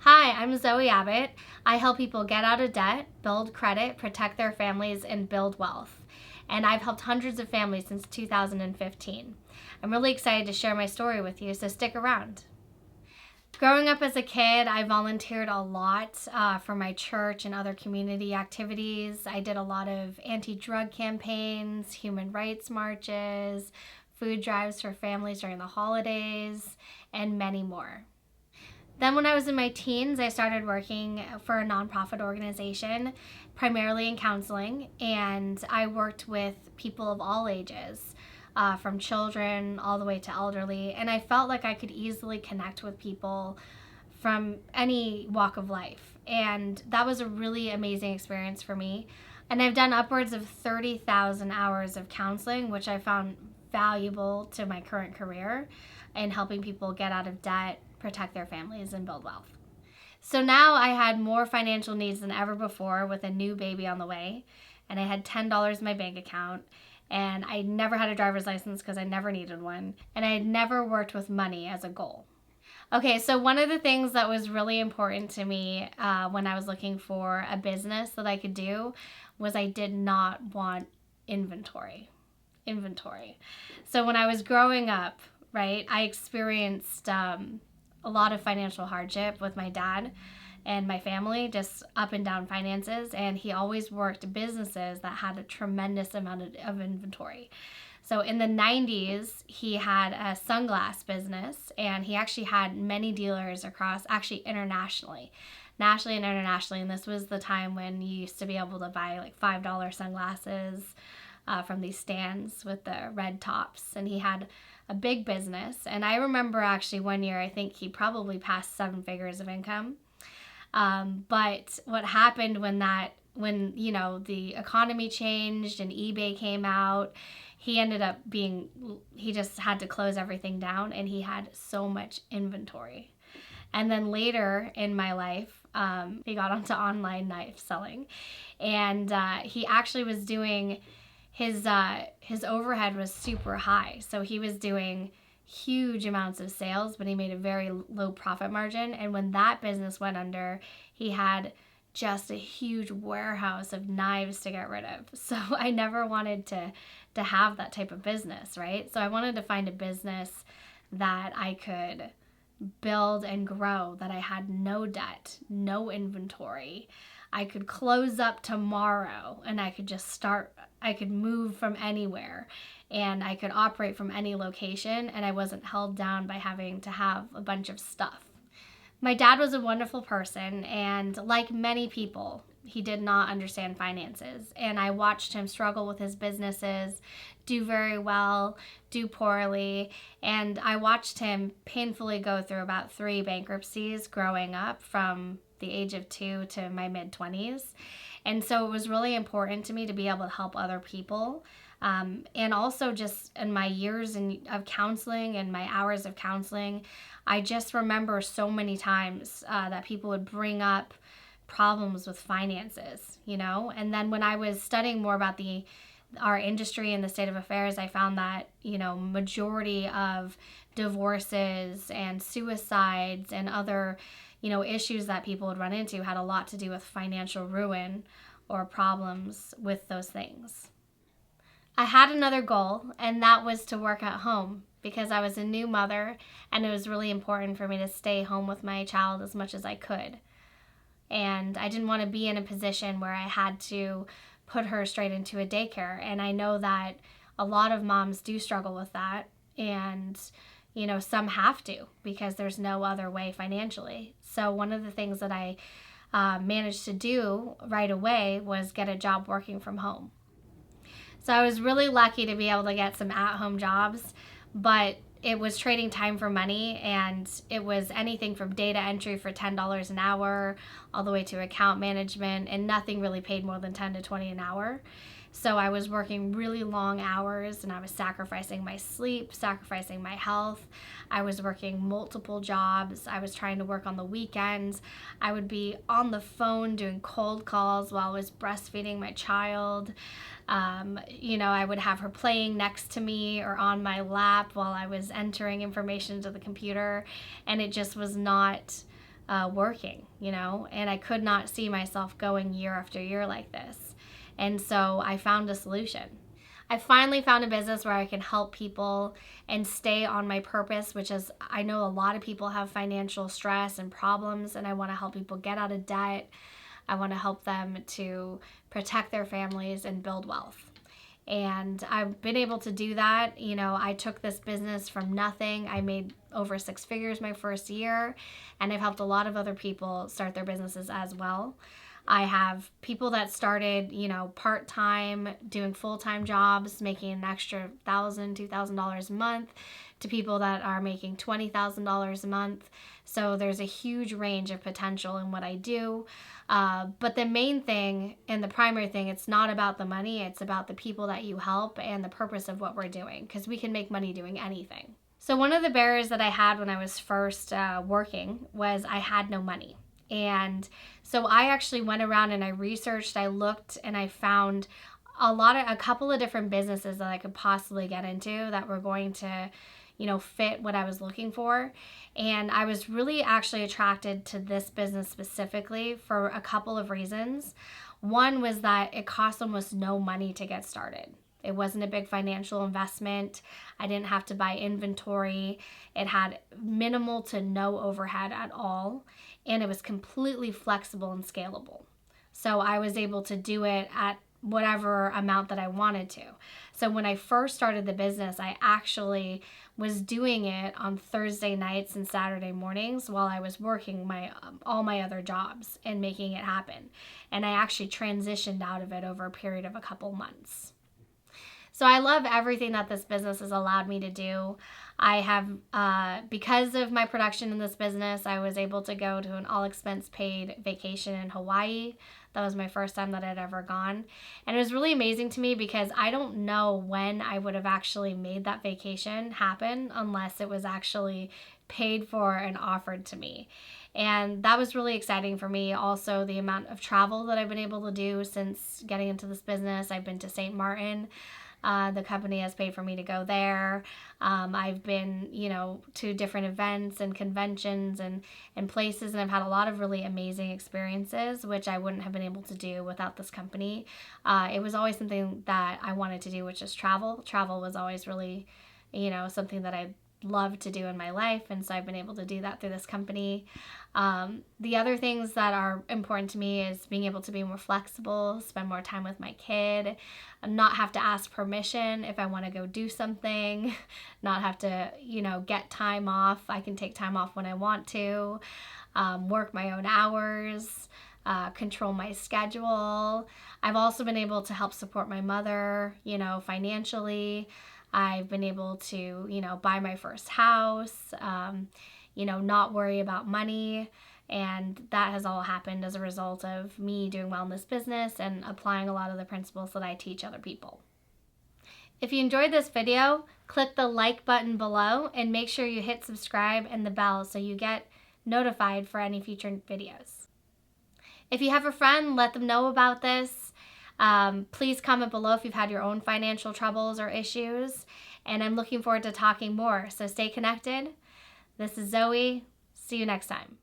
Hi, I'm Zoe Abbott. I help people get out of debt, build credit, protect their families, and build wealth. And I've helped hundreds of families since 2015. I'm really excited to share my story with you, so stick around. Growing up as a kid, I volunteered a lot for my church and other community activities. I did a lot of anti drug campaigns, human rights marches, food drives for families during the holidays, and many more. Then, when I was in my teens, I started working for a nonprofit organization, primarily in counseling, and I worked with people of all ages, from children all the way to elderly. And I felt like I could easily connect with people from any walk of life. And that was a really amazing experience for me. And I've done upwards of 30,000 hours of counseling, which I found valuable to my current career in helping people get out of debt, protect their families, and build wealth. So now I had more financial needs than ever before with a new baby on the way, and I had $10 in my bank account, and I never had a driver's license because I never needed one, and I had never worked with money as a goal. Okay, so one of the things that was really important to me when I was looking for a business that I could do was I did not want inventory. Inventory. So when I was growing up, right, I experienced a lot of financial hardship with my dad and my family, just up and down finances. And he always worked businesses that had a tremendous amount of inventory. So in the 90s, he had a sunglass business, and he actually had many dealers across, actually internationally, nationally and internationally. And this was the time when you used to be able to buy like $5 sunglasses from these stands with the red tops. And he had a big business. And I remember actually one year, I think he probably passed 7 figures of income. But what happened when the economy changed and eBay came out, he just had to close everything down, and he had so much inventory. And then later in my life, he got onto online knife selling, and he actually was doing his overhead was super high. So he was doing huge amounts of sales, but he made a very low profit margin. And when that business went under, he had just a huge warehouse of knives to get rid of. So I never wanted to have that type of business, right? So I wanted to find a business that I could build and grow, that I had no debt, no inventory. I could close up tomorrow and I could just start, I could move from anywhere, and I could operate from any location, and I wasn't held down by having to have a bunch of stuff. My dad was a wonderful person, and like many people, he did not understand finances. And I watched him struggle with his businesses, do very well, do poorly. And I watched him painfully go through about 3 bankruptcies growing up from the age of 2 to my mid-20s. And so it was really important to me to be able to help other people. And also just in my years of counseling and my hours of counseling, I just remember so many times that people would bring up problems with finances, And then when I was studying more about our industry and the state of affairs, I found that, majority of divorces and suicides and other, issues that people would run into had a lot to do with financial ruin or problems with those things. I had another goal, and that was to work at home because I was a new mother, and it was really important for me to stay home with my child as much as I could. And I didn't want to be in a position where I had to put her straight into a daycare. And I know that a lot of moms do struggle with that. And, some have to because there's no other way financially. So one of the things that I managed to do right away was get a job working from home. So I was really lucky to be able to get some at-home jobs, but it was trading time for money, and it was anything from data entry for $10 an hour all the way to account management, and nothing really paid more than $10 to $20 an hour. So I was working really long hours, and I was sacrificing my sleep, sacrificing my health. I was working multiple jobs. I was trying to work on the weekends. I would be on the phone doing cold calls while I was breastfeeding my child. I would have her playing next to me or on my lap while I was entering information into the computer, and it just was not working, and I could not see myself going year after year like this. And so I found a solution. I finally found a business where I can help people and stay on my purpose, which is, I know a lot of people have financial stress and problems, and I want to help people get out of debt. I want to help them to protect their families and build wealth. And I've been able to do that. I took this business from nothing. I made over 6 figures my first year, and I've helped a lot of other people start their businesses as well. I have people that started, part-time, doing full-time jobs, making an extra $1,000, $2,000 a month, to people that are making $20,000 a month. So there's a huge range of potential in what I do. But the main thing and the primary thing, it's not about the money, it's about the people that you help and the purpose of what we're doing, because we can make money doing anything. So one of the barriers that I had when I was first working was I had no money. And so I actually went around and I researched, I looked, and I found a couple of different businesses that I could possibly get into that were going to, fit what I was looking for. And I was really actually attracted to this business specifically for a couple of reasons. One was that it cost almost no money to get started. It wasn't a big financial investment. I didn't have to buy inventory. It had minimal to no overhead at all. And it was completely flexible and scalable. So I was able to do it at whatever amount that I wanted to. So when I first started the business, I actually was doing it on Thursday nights and Saturday mornings while I was working all my other jobs and making it happen. And I actually transitioned out of it over a period of a couple months. So I love everything that this business has allowed me to do. I have, because of my production in this business, I was able to go to an all-expense paid vacation in Hawaii. That was my first time that I'd ever gone. And it was really amazing to me because I don't know when I would have actually made that vacation happen unless it was actually paid for and offered to me. And that was really exciting for me. Also, the amount of travel that I've been able to do since getting into this business. I've been to St. Martin. The company has paid for me to go there. I've been, to different events and conventions and places, and I've had a lot of really amazing experiences, which I wouldn't have been able to do without this company. It was always something that I wanted to do, which is travel. Travel was always really, something that I love to do in my life, and so I've been able to do that through this company. The other things that are important to me is being able to be more flexible, spend more time with my kid, not have to ask permission if I want to go do something, not have to, get time off. I can take time off when I want to, work my own hours, control my schedule. I've also been able to help support my mother, financially. I've been able to, buy my first house, not worry about money. And that has all happened as a result of me doing well in this business and applying a lot of the principles that I teach other people. If you enjoyed this video, click the like button below and make sure you hit subscribe and the bell so you get notified for any future videos. If you have a friend, let them know about this. Please comment below if you've had your own financial troubles or issues, and I'm looking forward to talking more. So stay connected. This is Zoe. See you next time.